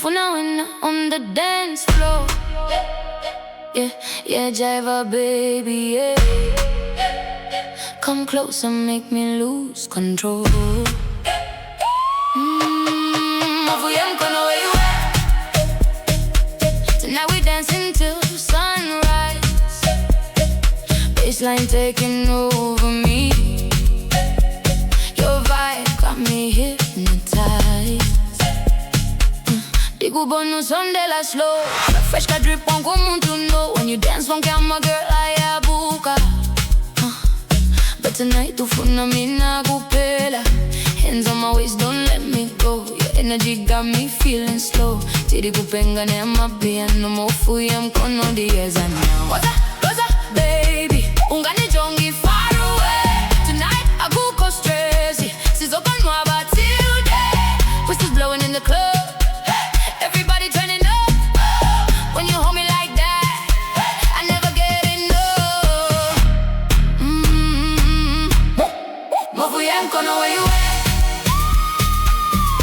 Ndifuna wena on the dance floor. Yeah, yeah, Jiva baby, yeah. Come close and make me lose control. Mhofuyemkono, where you at? Tonight we dancing till sunrise. Baseline taking over me. Your vibe got me hypnotized. Digubonu sonde la slow. Fresh ka drip on come to know. When you dance from camera, girl, I abuka. But tonight tufuna mina kupela. Hands on my waist, don't let me go. Your energy got me feeling slow. Tiri kupenga ne Amapiano. Mhofuyemkono dieza now. Waza, baby, ungane jongi far away. Tonight I go stressy. Sizoka nwaba till day. Whistles blowing in the club. Everybody turning up. When you hold me like that, I never get enough. Mhofuyemkono, where you at?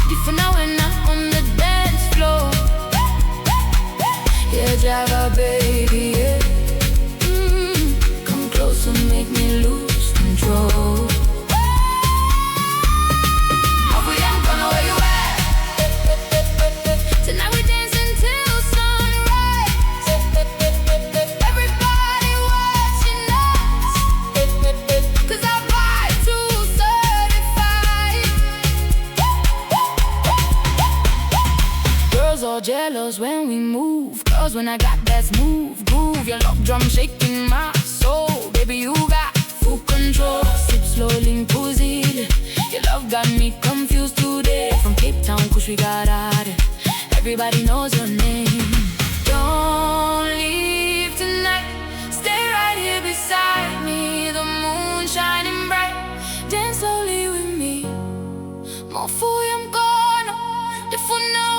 Ndifuna wena on the dance floor. Yeah, Jiva baby, yeah. Come close and make me lose control. Mhofuyemkono, where you at? Tonight we dancing till sunrise. Everybody watching us, 'cause our vibe too certified. Girls all jealous when we move. Girls when I got that smooth groove. Your love drum shaking my soul. Baby, you got full control. Sip slowly, impulsive. Your love got me confused today. From Cape Town, kush we got out it. Everybody knows your name. Don't leave tonight. Stay right here beside me. The moon shining bright. Dance slowly with me. Mhofuyemkono, ndifuna